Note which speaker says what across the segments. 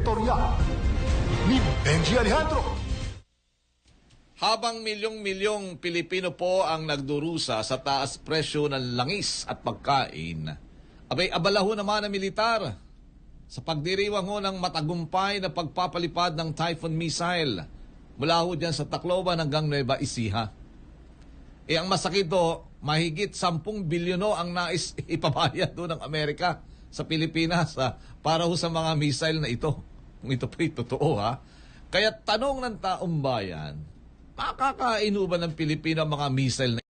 Speaker 1: editorial ni Benji Alejandro.
Speaker 2: Habang milyong-milyong Pilipino po ang nagdurusa sa taas presyo ng langis at pagkain, abay abala ho naman ang militar sa pagdiriwang ho ng matagumpay na pagpapalipad ng Typhoon missile mula ho dyan sa Tacloban hanggang Nueva Ecija. Ang masakit ho, mahigit 10 bilyon ang nais ipabayad doon ng Amerika sa Pilipinas para ho sa mga missile na ito. Kung ito po'y totoo ha. Kaya tanong ng taong bayan, makakain ho ba ng Pilipino ang mga missile na ito?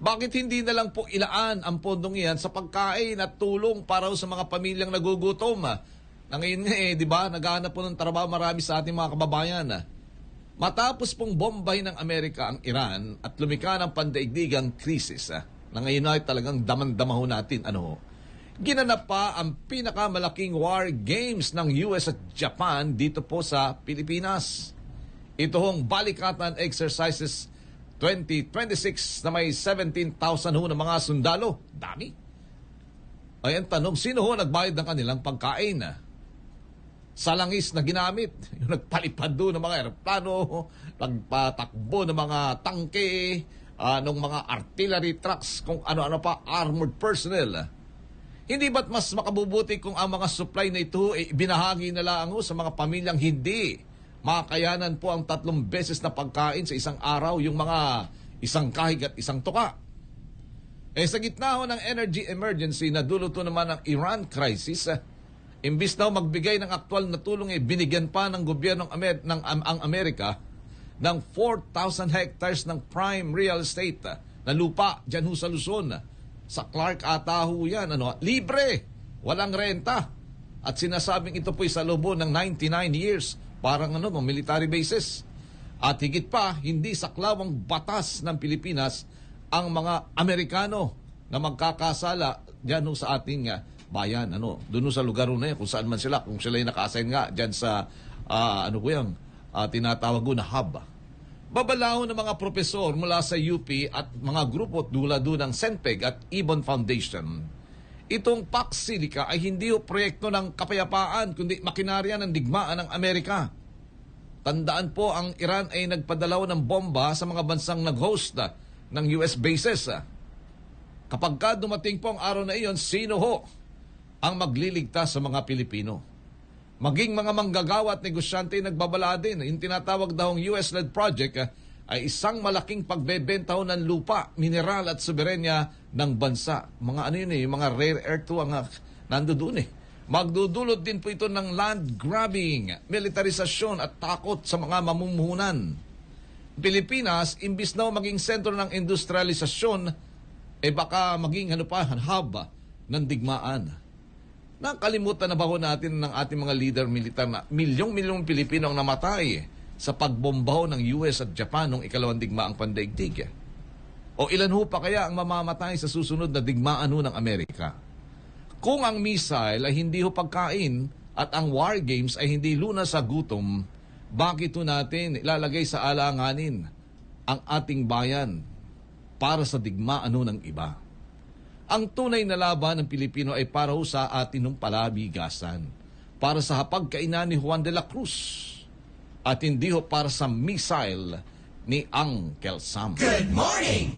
Speaker 2: Bakit hindi na lang po ilaan ang pondong iyan sa pagkain at tulong para ho sa mga pamilyang nagugutom? Na ngayon nga di ba, naghahanap po ng trabaho marami sa ating mga kababayan. Matapos pong bombay ng Amerika ang Iran at lumika ng pandaigdigang krisis, na ngayon ay talagang damang-dama ho natin, ginanap pa ang pinakamalaking war games ng US at Japan dito po sa Pilipinas. Ito hong Balikatan Exercises 2026 na may 17,000 ho ng mga sundalo. Dami. Ayan, tanong, sino ho nagbayad ng kanilang pagkain? Sa langis na ginamit, yung nagpalipad doon ng mga aeroplano, nagpatakbo ng mga tangke, ng mga artillery trucks, kung ano-ano pa, armored personnel. Hindi ba't mas makabubuti kung ang mga supply na ito binahagi na lang sa mga pamilyang hindi makakayanan po ang 3 beses na pagkain sa isang araw, yung mga isang kahig at isang tuka? Sa gitna ho ng energy emergency na dulot naman ng Iran crisis, imbis na magbigay ng aktwal na tulong, binigyan pa ng gobyerno ang Amerika ng 4,000 hectares ng prime real estate na lupa dyan ho sa Luzon. Sa Clark ata ho yan, libre, walang renta. At sinasabing ito po'y sa loob ng 99 years, parang military bases. At higit pa, hindi saklawang batas ng Pilipinas ang mga Amerikano na magkakasala dyan ho sa ating bayan, doon sa lugar na yan, kung saan man sila, kung sila yung naka-assign nga dyan sa, tinatawag na hub. Babalaho ng mga propesor mula sa UP at mga grupo dula doon ng Senpeg at Ibon Foundation. Itong Pax Silica ay hindi ho proyekto ng kapayapaan, kundi makinarya ng digmaan ng Amerika. Tandaan po, ang Iran ay nagpadalaw ng bomba sa mga bansang nag-host ng US bases. Kapag dumating po ang araw na iyon, sino ho ang magliligtas sa mga Pilipino? Maging mga manggagawa at negosyante nagbabala din. Yung tinatawag daw ang US-led project ay isang malaking pagbebenta ng lupa, mineral at soberenya ng bansa. Mga yung mga rare earth ang nando doon Magdudulot din po ito ng land grabbing, militarisasyon at takot sa mga mamumuhunan. Pilipinas, imbis na maging sentro ng industrialisasyon, baka maging hub ng digmaan. Nakalimutan na ba ho natin ng ating mga leader militar na milyong-milyong Pilipino ang namatay sa pagbombaho ng US at Japan noong ikalawang digmaang pandaigdig? O ilan ho pa kaya ang mamamatay sa susunod na digmaan ho ng Amerika? Kung ang missile ay hindi ho pagkain at ang war games ay hindi lunas sa gutom, bakit ho natin ilalagay sa alanganin ang ating bayan para sa digmaan ho ng iba? Ang tunay na laban ng Pilipino ay para sa atin ng palabigasan, para sa hapagkainan ni Juan de la Cruz, at hindi ho para sa missile ni Uncle Sam.
Speaker 3: Good morning!